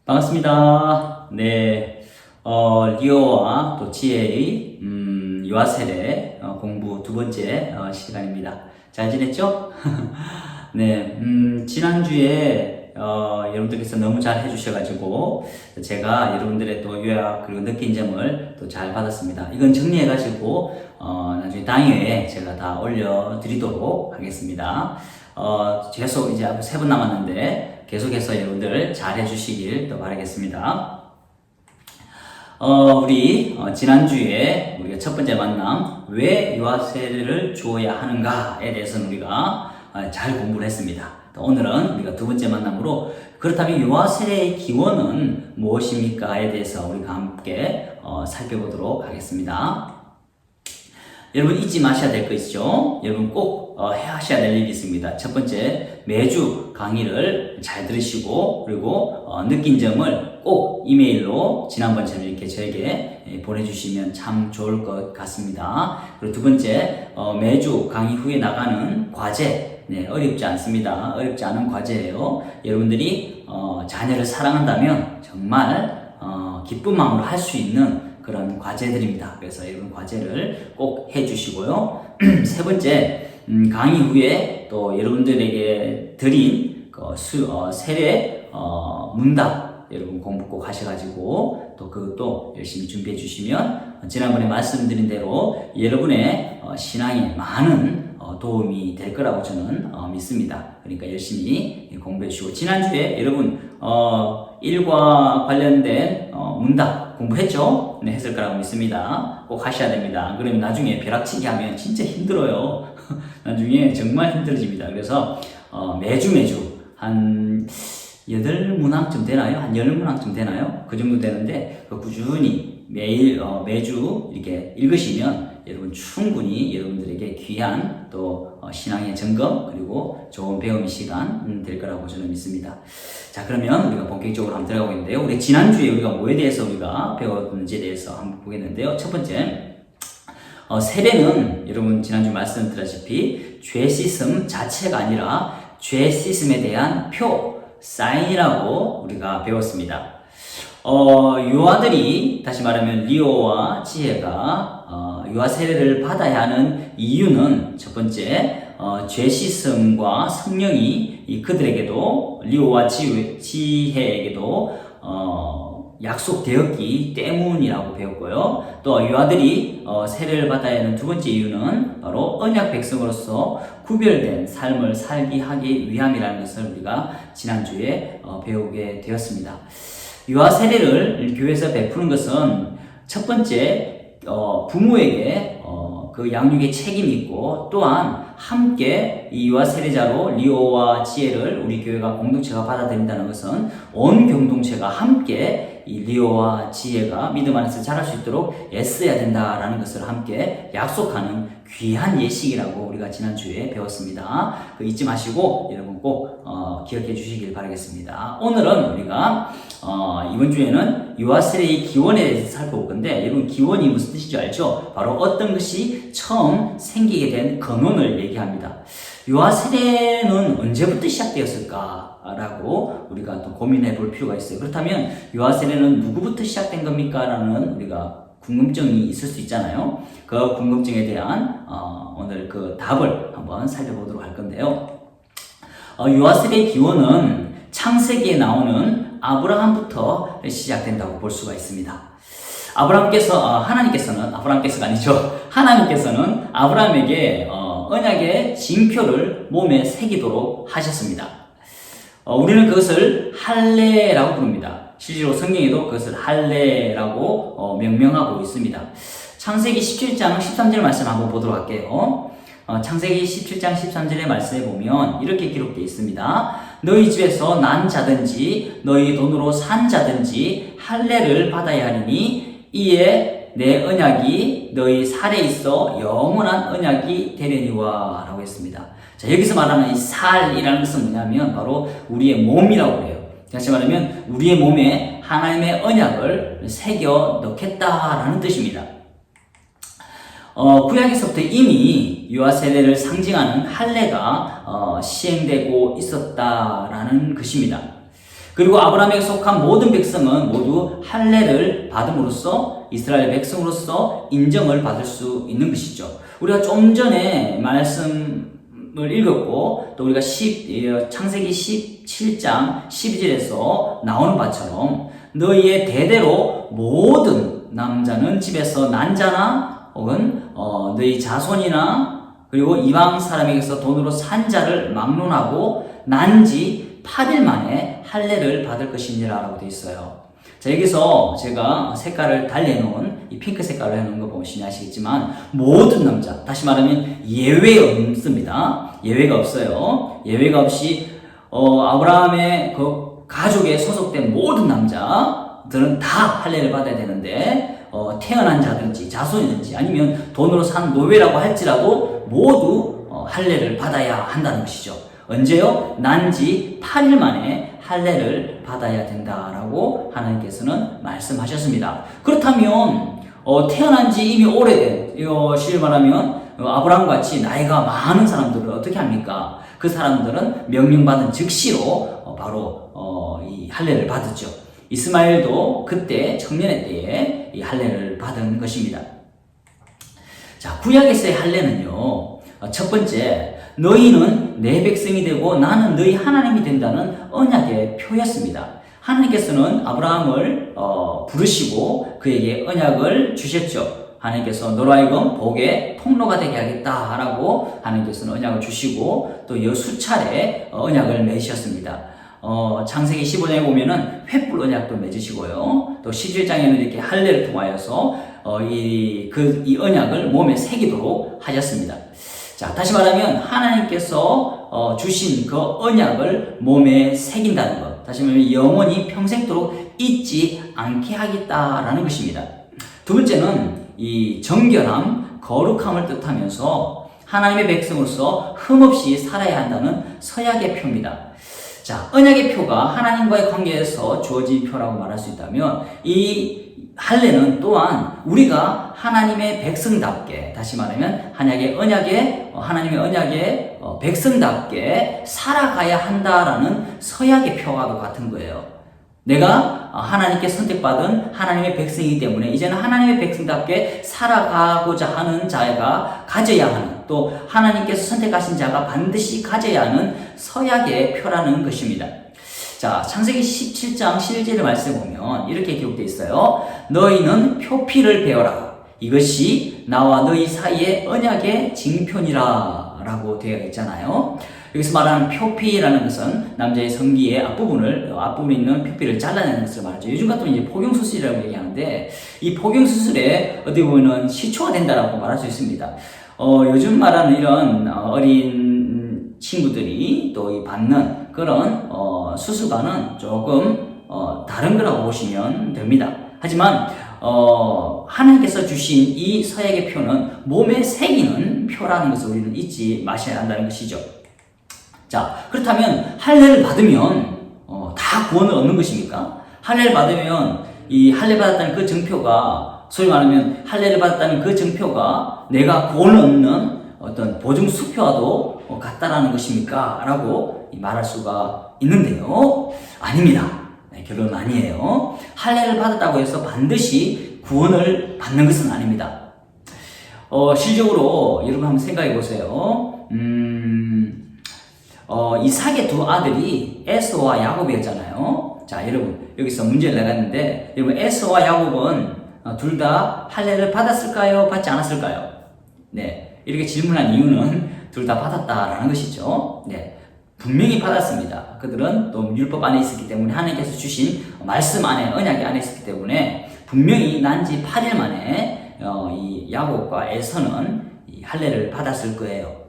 반갑습니다. 네, 리오와 또 지혜의 유아세례 공부 두 번째 시간입니다. 잘 지냈죠? 네, 지난주에 여러분들께서 너무 잘 해주셔가지고 제가 여러분들의 또 요약 그리고 느낀 점을 또 잘 받았습니다. 이건 정리해가지고 나중에 당일에 제가 다 올려드리도록 하겠습니다. 계속 이제 3분 남았는데 계속해서 여러분들 잘 해주시길 또 바라겠습니다. 우리 지난주에 우리가 첫 번째 만남 왜 유아세례를 주어야 하는가에 대해서는 우리가 잘 공부를 했습니다. 오늘은 우리가 두 번째 만남으로 그렇다면 유아세례의 기원은 무엇입니까에 대해서 우리가 함께 살펴보도록 하겠습니다. 여러분 잊지 마셔야 될 거 있죠? 여러분 꼭 하셔야 될 일이 있습니다. 첫 번째, 매주 강의를 잘 들으시고 그리고 느낀 점을 꼭 이메일로 지난번처럼 이렇게 저에게 보내주시면 참 좋을 것 같습니다. 그리고 두 번째, 매주 강의 후에 나가는 과제, 네, 어렵지 않습니다. 어렵지 않은 과제예요. 여러분들이 자녀를 사랑한다면 정말 기쁜 마음으로 할 수 있는 그런 과제들입니다. 그래서 여러분 과제를 꼭 해주시고요. 세 번째, 강의 후에 또 여러분들에게 드린 세례 문답 여러분 공부 꼭 하셔가지고 또 그것도 열심히 준비해 주시면 지난번에 말씀드린 대로 여러분의 신앙에 많은 도움이 될 거라고 저는 믿습니다. 그러니까 열심히 공부해 주시고 지난주에 여러분 일과 관련된 문답 공부했죠? 네, 했을 거라고 믿습니다. 꼭 하셔야 됩니다. 그러면 나중에 벼락치기 하면 진짜 힘들어요. 나중에 정말 힘들어집니다. 그래서 매주 한 8문항쯤 되나요? 한 10문항쯤 되나요? 그 정도 되는데 꾸준히 매주 이렇게 읽으시면 여러분 충분히 여러분들에게 귀한 또 신앙의 점검 그리고 좋은 배움의 시간 될 거라고 저는 믿습니다. 자, 그러면 우리가 본격적으로 한번 들어가고 있는데요. 우리 지난주에 우리가 뭐에 대해서 우리가 배웠는지에 대해서 한번 보겠는데요. 첫 번째, 세례는 여러분 지난주 말씀드렸다시피 죄 씻음 자체가 아니라 죄 씻음에 대한 표, 사인이라고 우리가 배웠습니다. 유아들이 다시 말하면 리오와 지혜가 유아 세례를 받아야 하는 이유는 첫 번째 죄 씻음과 성령이 그들에게도 리오와 지혜에게도 약속되었기 때문이라고 배웠고요. 또 유아들이 세례를 받아야 하는 두 번째 이유는 바로 언약 백성으로서 구별된 삶을 살게 하기 위함이라는 것을 우리가 지난주에 배우게 되었습니다. 유아 세례를 교회에서 베푸는 것은 첫 번째 부모에게 그 양육의 책임이 있고 또한 함께 이 유아 세례자로 리오와 지혜를 우리 교회가 공동체가 받아들인다는 것은 온 공동체가 함께 이 리오와 지혜가 믿음 안에서 자랄 수 있도록 애써야 된다라는 것을 함께 약속하는 귀한 예식이라고 우리가 지난주에 배웠습니다. 그 잊지 마시고 여러분 꼭 기억해 주시길 바라겠습니다. 오늘은 우리가 이번 주에는 유아 세례의 기원에 대해서 살펴볼 건데 여러분 기원이 무슨 뜻인지 알죠? 바로 어떤 것이 처음 생기게 된 근원을 얘기합니다. 유아 세례는 언제부터 시작되었을까라고 우리가 또 고민해 볼 필요가 있어요. 그렇다면 유아 세례는 누구부터 시작된 겁니까? 라는 우리가 궁금증이 있을 수 있잖아요. 그 궁금증에 대한 오늘 그 답을 한번 살펴보도록 할 건데요. 유아 세례의 기원은 창세기에 나오는 아브라함부터 시작된다고 볼 수가 있습니다. 하나님께서는 아브라함에게 언약의 징표를 몸에 새기도록 하셨습니다. 우리는 그것을 할례라고 부릅니다. 실제로 성경에도 그것을 할례라고 명명하고 있습니다. 창세기 17장 13절 말씀 한번 보도록 할게요. 창세기 17장 13절의 말씀에 보면 이렇게 기록되어 있습니다. 너희 집에서 난 자든지 너희 돈으로 산 자든지 할례를 받아야 하리니 이에 내 언약이 너희 살에 있어 영원한 언약이 되려니와 라고 했습니다. 자, 여기서 말하는 이 살이라는 것은 뭐냐면 바로 우리의 몸이라고 해요. 다시 말하면 우리의 몸에 하나님의 언약을 새겨 넣겠다라는 뜻입니다. 구약에서부터 이미 유아 세례를 상징하는 할례가 시행되고 있었다라는 것입니다. 그리고 아브라함에게 속한 모든 백성은 모두 할례를 받음으로써 이스라엘 백성으로서 인정을 받을 수 있는 것이죠. 우리가 좀 전에 말씀을 읽었고 또 우리가 창세기 17장 12절에서 나오는 바처럼 너희의 대대로 모든 남자는 집에서 난 자나 혹은 너희 자손이나 그리고 이방 사람에게서 돈으로 산 자를 막론하고 난지 8일 만에 할례를 받을 것이니라 라고 되어 있어요. 자, 여기서 제가 색깔을 달리해놓은 이 핑크 색깔로 해놓은 거 보시면 아시겠지만 모든 남자, 다시 말하면 예외 없습니다. 예외가 없어요. 예외가 없이 아브라함의 그 가족에 소속된 모든 남자들은 다 할례를 받아야 되는데 태어난 자든지 자손이든지 아니면 돈으로 산 노예라고 할지라도 모두 할례를 받아야 한다는 것이죠. 언제요? 난지 8일 만에 할례를 받아야 된다라고 하나님께서는 말씀하셨습니다. 그렇다면 태어난 지 이미 오래된 실을 말하면 아브라함같이 나이가 많은 사람들은 어떻게 합니까? 그 사람들은 명령받은 즉시로 바로 이 할례를 받았죠. 이스마엘도 그때 청년의 때에 이 할례를 받은 것입니다. 자, 구약에서의 할례는요, 첫 번째, 너희는 내 백성이 되고 나는 너희 하나님이 된다는 언약의 표였습니다. 하나님께서는 아브라함을 부르시고 그에게 언약을 주셨죠. 하나님께서 너로 하여금 복의 통로가 되게 하겠다라고 하나님께서는 언약을 주시고 또 수차례 언약을 맺으셨습니다. 창세기 15장에 보면은 횃불 언약도 맺으시고요. 또 11장에는 이렇게 할례를 통하여서 이 언약을 몸에 새기도록 하셨습니다. 자, 다시 말하면 하나님께서 주신 그 언약을 몸에 새긴다는 것. 다시 말하면 영원히 평생도록 잊지 않게 하겠다라는 것입니다. 두 번째는 이 정결함, 거룩함을 뜻하면서 하나님의 백성으로서 흠없이 살아야 한다는 서약의 표입니다. 자, 언약의 표가 하나님과의 관계에서 주어진 표라고 말할 수 있다면 이 할례는 또한 우리가 하나님의 백성답게, 다시 말하면 하나님의 언약의 백성답게 살아가야 한다라는 서약의 표와도 같은 거예요. 내가 하나님께 선택받은 하나님의 백성이기 때문에 이제는 하나님의 백성답게 살아가고자 하는 자가 가져야 하는, 또 하나님께서 선택하신 자가 반드시 가져야 하는 서약의 표라는 것입니다. 자, 창세기 17장 11절의 말씀을 보면 이렇게 기록되어 있어요. 너희는 표피를 베어라. 이것이 나와 너희 사이의 언약의 징표니라 라고 되어 있잖아요. 여기서 말하는 표피라는 것은 남자의 성기의 앞부분에 있는 표피를 잘라내는 것을 말하죠. 요즘 같은 이제 포경수술이라고 얘기하는데 이 포경수술에 어떻게 보면 시초가 된다라고 말할 수 있습니다. 요즘 말하는 이런 어린 친구들이 또 받는 그런 수술과는 조금 다른 거라고 보시면 됩니다. 하지만 하나님께서 주신 이 서약의 표는 몸에 새기는 표라는 것을 우리는 잊지 마셔야 한다는 것이죠. 자, 그렇다면 할례를 받으면 다 구원을 얻는 것입니까? 할례를 받으면 이 할례 받았다는 그 증표가, 소위 말하면 할례를 받았다는 그 증표가 내가 구원을 얻는 어떤 보증 수표와도 같다라는 것입니까? 라고 말할 수가 있는데요. 아닙니다. 네, 결론은 아니에요. 할례를 받았다고 해서 반드시 구원을 받는 것은 아닙니다. 실적으로 여러분 한번 생각해 보세요. 이삭의 두 아들이 에서와 야곱이었잖아요. 자, 여러분 여기서 문제를 내갔는데, 여러분 에서와 야곱은 둘 다 할례를 받았을까요? 받지 않았을까요? 네, 이렇게 질문한 이유는 둘 다 받았다라는 것이죠. 네, 분명히 받았습니다. 그들은 또 율법 안에 있었기 때문에, 하나님께서 주신 말씀 안에, 언약이 안에 있었기 때문에 분명히 난지 8일 만에 이 야곱과 에서는 이 할례를 받았을 거예요.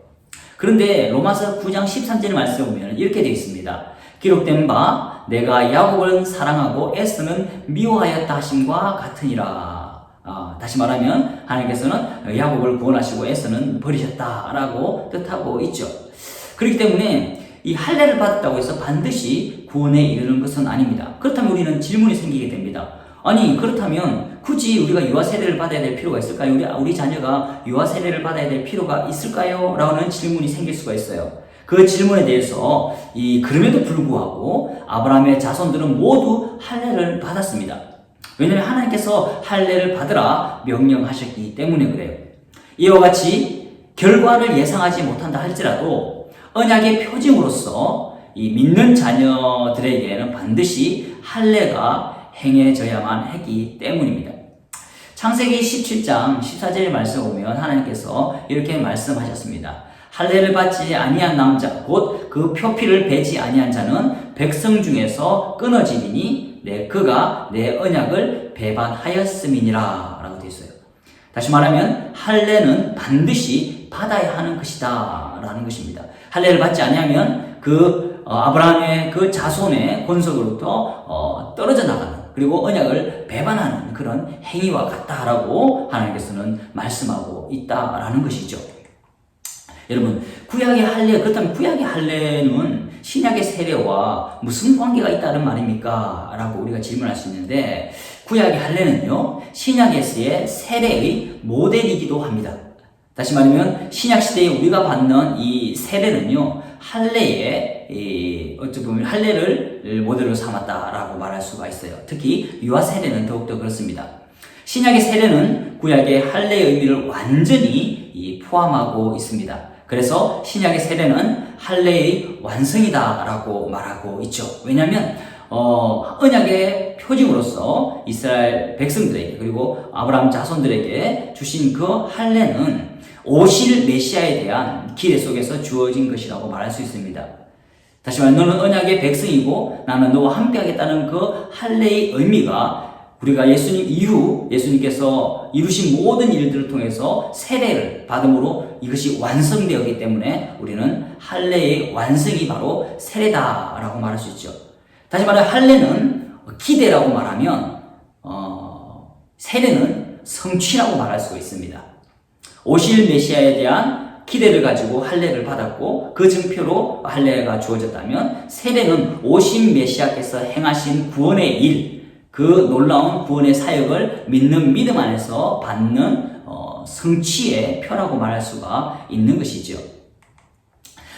그런데 로마서 9장 13절의 말씀을 보면 이렇게 되어 있습니다. 기록된 바 내가 야곱을 사랑하고 에서는 미워하였다 하심과 같으니라. 다시 말하면 하나님께서는 야곱을 구원하시고 에서는 버리셨다라고 뜻하고 있죠. 그렇기 때문에 이 할례를 받았다고 해서 반드시 구원에 이르는 것은 아닙니다. 그렇다면 우리는 질문이 생기게 됩니다. 아니, 그렇다면 굳이 우리가 유아 세례를 받아야 될 필요가 있을까요? 우리 자녀가 유아 세례를 받아야 될 필요가 있을까요? 라는 질문이 생길 수가 있어요. 그 질문에 대해서 그럼에도 불구하고 아브라함의 자손들은 모두 할례를 받았습니다. 왜냐하면 하나님께서 할례를 받으라 명령하셨기 때문에 그래요. 이와 같이 결과를 예상하지 못한다 할지라도 언약의 표징으로서 이 믿는 자녀들에게는 반드시 할례가 행해져야만 했기 때문입니다. 창세기 17장 14절의 말씀을 보면 하나님께서 이렇게 말씀하셨습니다. 할례를 받지 아니한 남자 곧 그 표피를 베지 아니한 자는 백성 중에서 끊어지리니 그가 내 언약을 배반하였음이니라 라고 되어 있어요. 다시 말하면 할례는 반드시 받아야 하는 것이다 라는 것입니다. 할례를 받지 아니하면 아브라함의 그 자손의 권속으로부터 떨어져 나가는, 그리고 언약을 배반하는 그런 행위와 같다라고 하나님께서는 말씀하고 있다라는 것이죠. 여러분, 구약의 할례, 그렇다면 구약의 할례는 신약의 세례와 무슨 관계가 있다는 말입니까? 라고 우리가 질문할 수 있는데, 구약의 할례는요, 신약에서의 세례의 모델이기도 합니다. 다시 말하면 신약 시대에 우리가 받는 이 세례는요, 할례의 어찌 보면 할례를 모델로 삼았다라고 말할 수가 있어요. 특히 유아 세례는 더욱더 그렇습니다. 신약의 세례는 구약의 할례의 의미를 완전히 포함하고 있습니다. 그래서 신약의 세례는 할례의 완성이다라고 말하고 있죠. 왜냐하면 언약의 표징으로서 이스라엘 백성들에게 그리고 아브라함 자손들에게 주신 그 할례는 오실 메시아에 대한 기대 속에서 주어진 것이라고 말할 수 있습니다. 다시 말해 너는 언약의 백성이고 나는 너와 함께 하겠다는 그 할례의 의미가 우리가 예수님 이후 예수님께서 이루신 모든 일들을 통해서 세례를 받음으로 이것이 완성되었기 때문에 우리는 할례의 완성이 바로 세례다라고 말할 수 있죠. 다시 말해 할례는 기대라고 말하면 세례는 성취라고 말할 수가 있습니다. 오실 메시아에 대한 기대를 가지고 할례를 받았고 그 증표로 할례가 주어졌다면 세례는 오신 메시아께서 행하신 구원의 일, 그 놀라운 구원의 사역을 믿는 믿음 안에서 받는 성취의 표라고 말할 수가 있는 것이죠.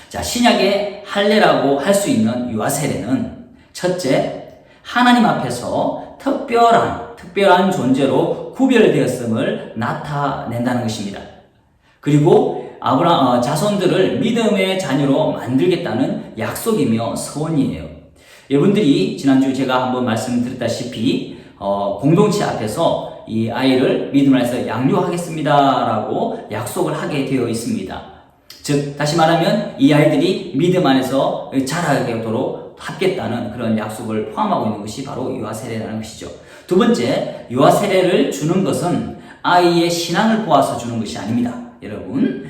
자, 신약의 할례라고 할 수 있는 유아 세례는 첫째, 하나님 앞에서 특별한 존재로 구별되었음을 나타낸다는 것입니다. 그리고 아브라함 자손들을 믿음의 자녀로 만들겠다는 약속이며 소원이에요. 여러분들이 지난주 제가 한번 말씀드렸다시피 공동체 앞에서 이 아이를 믿음 안에서 양육하겠습니다라고 약속을 하게 되어 있습니다. 즉 다시 말하면 이 아이들이 믿음 안에서 자라도록 하겠다는 그런 약속을 포함하고 있는 것이 바로 유아 세례라는 것이죠. 두 번째, 유아 세례를 주는 것은 아이의 신앙을 보아서 주는 것이 아닙니다. 여러분,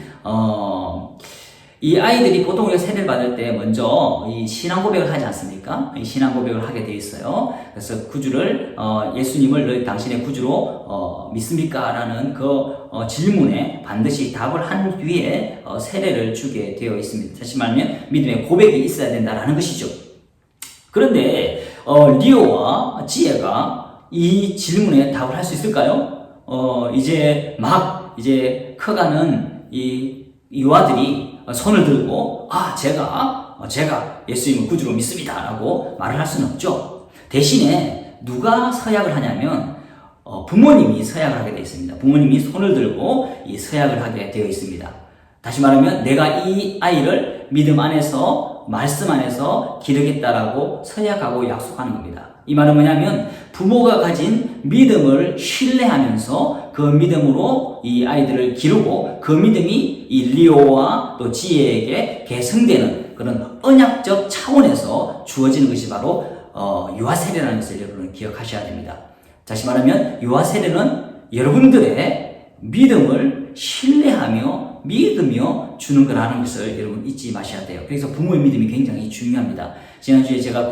이 아이들이 보통 우리가 세례를 받을 때 먼저 이 신앙 고백을 하지 않습니까? 이 신앙 고백을 하게 돼 있어요. 그래서 구주를 예수님을 당신의 구주로 믿습니까? 라는 그 질문에 반드시 답을 한 뒤에 세례를 주게 되어 있습니다. 다시 말하면 믿음의 고백이 있어야 된다라는 것이죠. 그런데 리오와 지혜가 이 질문에 답을 할 수 있을까요? 이제 커가는 이 유아들이 손을 들고 제가 예수님을 구주로 믿습니다 라고 말을 할 수는 없죠. 대신에 누가 서약을 하냐면 부모님이 서약을 하게 되어 있습니다. 부모님이 손을 들고 이 서약을 하게 되어 있습니다. 다시 말하면 내가 이 아이를 믿음 안에서 말씀 안에서 기르겠다라고 서약하고 약속하는 겁니다. 이 말은 뭐냐면 부모가 가진 믿음을 신뢰하면서 그 믿음으로 이 아이들을 기르고 그 믿음이 이 리오와 또 지혜에게 계승되는 그런 언약적 차원에서 주어지는 것이 바로 유아세례라는 것을 여러분 기억하셔야 됩니다. 다시 말하면 유아세례는 여러분들의 믿음을 신뢰하며 믿으며 주는 거라는 것을 여러분 잊지 마셔야 돼요. 그래서 부모의 믿음이 굉장히 중요합니다. 지난주에 제가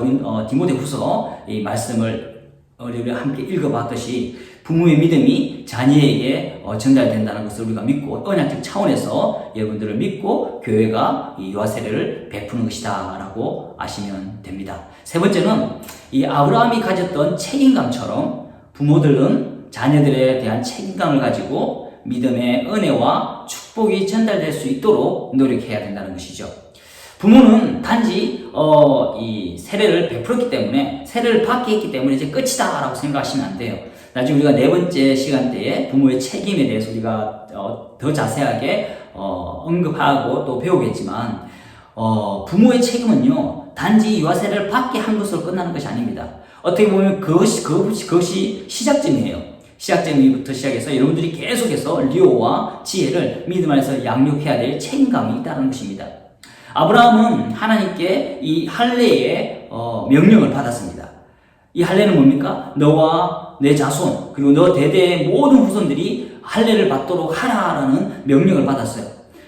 디모데후서 이 말씀을 우리가 함께 읽어봤듯이 부모의 믿음이 자녀에게 전달된다는 것을 우리가 믿고 언약적 차원에서 여러분들을 믿고 교회가 이 유아세례를 베푸는 것이다 라고 아시면 됩니다. 세 번째는 이 아브라함이 가졌던 책임감처럼 부모들은 자녀들에 대한 책임감을 가지고 믿음의 은혜와 축복이 전달될 수 있도록 노력해야 된다는 것이죠. 부모는 단지 이 세례를 베풀었기 때문에, 세례를 받게 했기 때문에 이제 끝이다라고 생각하시면 안 돼요. 나중에 우리가 네 번째 시간대에 부모의 책임에 대해서 우리가 더 자세하게 언급하고 또 배우겠지만, 부모의 책임은요 단지 유아 세례를 받게 한 것으로 끝나는 것이 아닙니다. 어떻게 보면 그것이 시작점이에요. 시작점부터 시작해서 여러분들이 계속해서 리오와 지혜를 믿음 안에서 양육해야 될 책임감이 있다는 것입니다. 아브라함은 하나님께 이 할례의 명령을 받았습니다. 이 할례는 뭡니까? 너와 내 자손 그리고 너 대대의 모든 후손들이 할례를 받도록 하라라는 명령을 받았어요.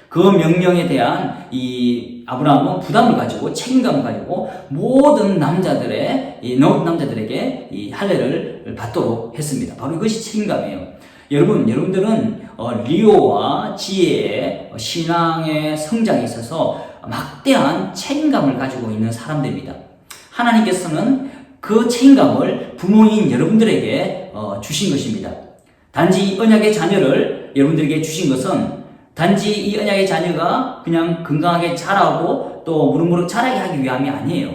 그 명령에 대한 이 아브라함은 부담을 가지고 책임감을 가지고 모든 남자들에게 이 할례를 받도록 했습니다. 바로 이것이 책임감이에요. 여러분들은 리오와 지혜의 신앙의 성장에 있어서 막대한 책임감을 가지고 있는 사람들입니다. 하나님께서는 그 책임감을 부모인 여러분들에게 주신 것입니다. 단지 이 언약의 자녀를 여러분들에게 주신 것은 단지 이 언약의 자녀가 그냥 건강하게 자라고 또 무럭무럭 자라게 하기 위함이 아니에요.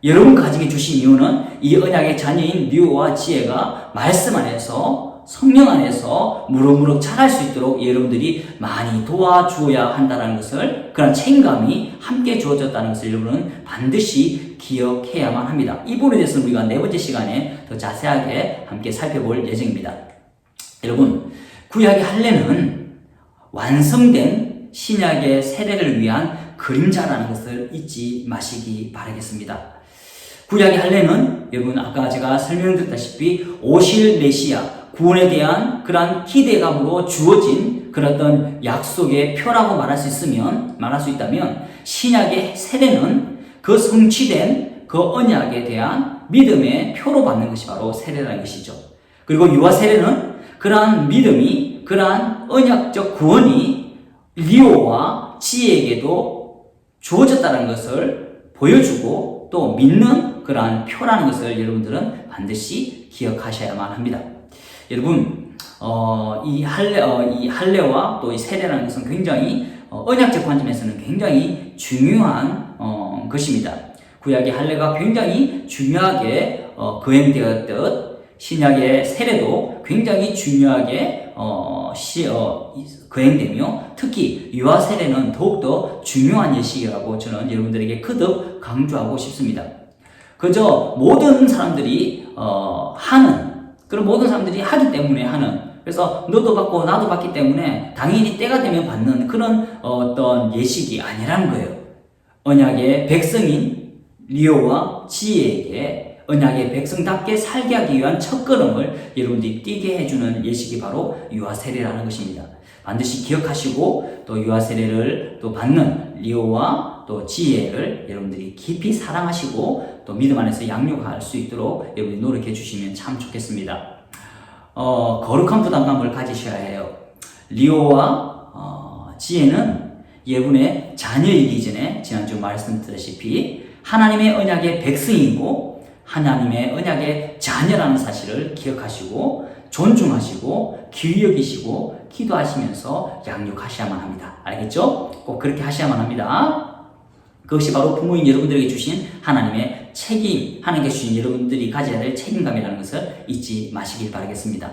여러분 가정에 주신 이유는 이 언약의 자녀인 리오와 지혜가 말씀 안에서 성령 안에서 무럭무럭 자랄 수 있도록 여러분들이 많이 도와주어야 한다는 것을, 그런 책임감이 함께 주어졌다는 것을 여러분은 반드시 기억해야만 합니다. 이 부분에 대해서는 우리가 네 번째 시간에 더 자세하게 함께 살펴볼 예정입니다. 여러분, 구약의 할례는 완성된 신약의 세례를 위한 그림자라는 것을 잊지 마시기 바라겠습니다. 구약의 할례는 여러분 아까 제가 설명드렸다시피 오실 메시아 구원에 대한 그러한 기대감으로 주어진 그런 어떤 약속의 표라고 말할 수 있다면, 신약의 세례는 그 성취된 그 언약에 대한 믿음의 표로 받는 것이 바로 세례라는 것이죠. 그리고 유아 세례는 그러한 믿음이, 그러한 언약적 구원이 리오와 지혜에게도 주어졌다는 것을 보여주고 또 믿는 그러한 표라는 것을 여러분들은 반드시 기억하셔야만 합니다. 여러분, 이 할례와 또 이 세례라는 것은 굉장히 언약적 관점에서는 굉장히 중요한 것입니다. 구약의 할례가 굉장히 중요하게 거행되었듯 신약의 세례도 굉장히 중요하게 거행되며, 특히 유아 세례는 더욱더 중요한 예식이라고 저는 여러분들에게 거듭 강조하고 싶습니다. 그저 모든 사람들이 모든 사람들이 하기 때문에 하는, 그래서 너도 받고 나도 받기 때문에 당연히 때가 되면 받는 그런 어떤 예식이 아니라는 거예요. 언약의 백성인 리오와 지혜에게 언약의 백성답게 살게 하기 위한 첫걸음을 여러분들이 뛰게 해주는 예식이 바로 유아 세례라는 것입니다. 반드시 기억하시고 또 유아 세례를 또 받는 리오와 또 지혜를 여러분들이 깊이 사랑하시고 또 믿음 안에서 양육할 수 있도록 여러분들이 노력해 주시면 참 좋겠습니다. 거룩한 부담감을 가지셔야 해요. 리오와 지혜는 여러분의 자녀이기 전에 지난주 말씀드렸다시피 하나님의 언약의 백성이고 하나님의 언약의 자녀라는 사실을 기억하시고 존중하시고 귀히 여기시고 기도하시면서 양육하셔야만 합니다. 알겠죠? 꼭 그렇게 하셔야만 합니다. 그것이 바로 부모인 여러분들에게 주신 하나님의 책임, 하나님께 주신 여러분들이 가져야 될 책임감이라는 것을 잊지 마시길 바라겠습니다.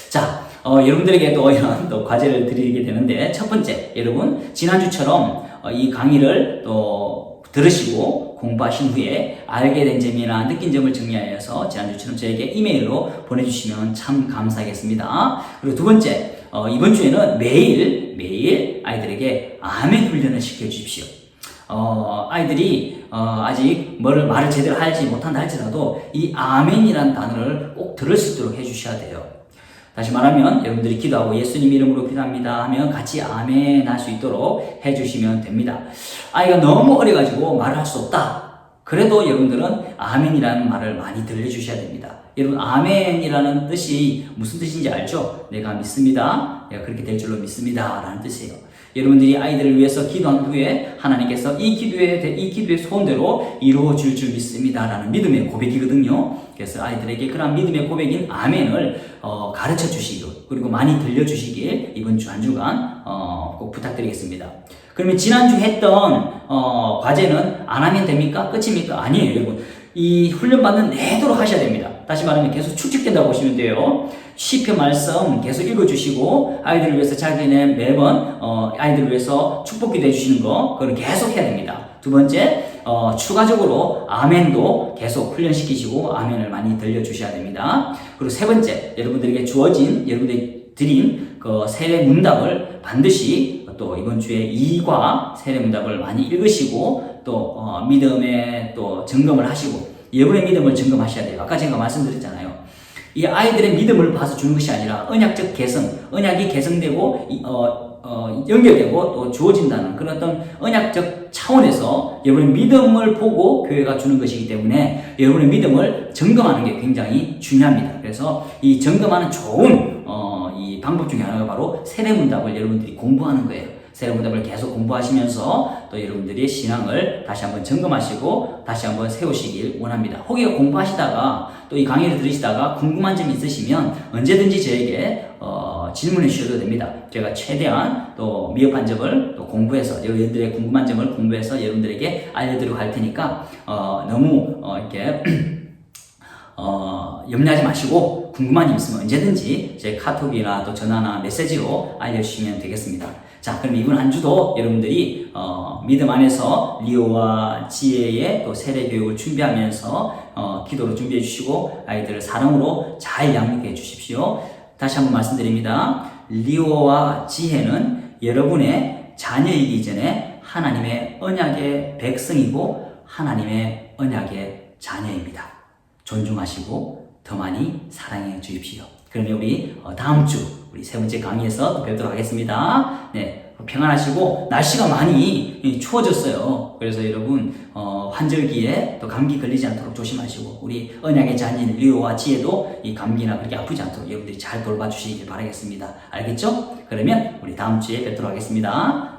자, 여러분들에게 또 이런 또 과제를 드리게 되는데, 첫 번째, 여러분 지난주처럼 이 강의를 또 들으시고 공부하신 후에 알게 된 점이나 느낀 점을 정리하여서 지난주처럼 저에게 이메일로 보내주시면 참 감사하겠습니다. 그리고 두 번째, 이번 주에는 매일 아이들에게 아멘 훈련을 시켜주십시오. 아이들이 아직 말을 제대로 하지 못한다 할지라도 이 아멘이라는 단어를 꼭 들을 수 있도록 해주셔야 돼요. 다시 말하면 여러분들이 기도하고 예수님 이름으로 기도합니다 하면 같이 아멘 할 수 있도록 해주시면 됩니다. 아이가 너무 어려가지고 말을 할 수 없다. 그래도 여러분들은 아멘이라는 말을 많이 들려주셔야 됩니다. 여러분, 아멘이라는 뜻이 무슨 뜻인지 알죠? 내가 믿습니다. 내가 그렇게 될 줄로 믿습니다. 라는 뜻이에요. 여러분들이 아이들을 위해서 기도한 후에 하나님께서 이 기도의 소원대로 이루어질 줄 믿습니다. 라는 믿음의 고백이거든요. 그래서 아이들에게 그런 믿음의 고백인 아멘을 가르쳐 주시고, 그리고 많이 들려주시길 이번 주 한 주간 꼭 부탁드리겠습니다. 그러면 지난주 했던 과제는 안 하면 됩니까? 끝입니까? 아니에요, 여러분. 이 훈련 받는 내도록 하셔야 됩니다. 다시 말하면 계속 축적된다고 보시면 돼요. 시편 말씀 계속 읽어주시고 아이들을 위해서 자기네 매번 아이들을 위해서 축복기도 해주시는 거 그걸 계속 해야 됩니다. 두 번째 추가적으로 아멘도 계속 훈련시키시고 아멘을 많이 들려주셔야 됩니다. 그리고 세 번째 여러분들에게 주어진 여러분들이 드린 그 세례 문답을 반드시 또 이번 주에 2과 세례 문답을 많이 읽으시고 또 믿음에 또 점검을 하시고 여러분의 믿음을 점검하셔야 돼요. 아까 제가 말씀드렸잖아요. 이 아이들의 믿음을 봐서 주는 것이 아니라 언약적 개성, 언약이 개성되고 연결되고 또 주어진다는 그런 어떤 언약적 차원에서 여러분의 믿음을 보고 교회가 주는 것이기 때문에 여러분의 믿음을 점검하는 게 굉장히 중요합니다. 그래서 이 점검하는 좋은 이 방법 중에 하나가 바로 세례문답을 여러분들이 공부하는 거예요. 세례문답을 계속 공부하시면서 또 여러분들이 신앙을 다시 한번 점검하시고 다시 한번 세우시길 원합니다. 혹시 공부하시다가 또 이 강의를 들으시다가 궁금한 점이 있으시면 언제든지 저에게 질문해 주셔도 됩니다. 제가 최대한 또 미흡한 점을 또 공부해서 여러분들의 궁금한 점을 공부해서 여러분들에게 알려드리고 할 테니까 너무 이렇게 염려하지 마시고 궁금한 점 있으면 언제든지 제 카톡이나 또 전화나 메시지로 알려주시면 되겠습니다. 자, 그럼 이번 한 주도 여러분들이 믿음 안에서 리오와 지혜의 또 세례 교육을 준비하면서 기도로 준비해 주시고 아이들을 사랑으로 잘 양육해 주십시오. 다시 한번 말씀드립니다. 리오와 지혜는 여러분의 자녀이기 전에 하나님의 언약의 백성이고 하나님의 언약의 자녀입니다. 존중하시고 더 많이 사랑해 주십시오. 그러면 우리 다음 주 우리 세 번째 강의에서 또 뵙도록 하겠습니다. 네, 평안하시고 날씨가 많이 추워졌어요. 그래서 여러분 환절기에 또 감기 걸리지 않도록 조심하시고 우리 언약의 자녀인 리오와 지혜도 이 감기나 그렇게 아프지 않도록 여러분들이 잘 돌봐주시길 바라겠습니다. 알겠죠? 그러면 우리 다음 주에 뵙도록 하겠습니다.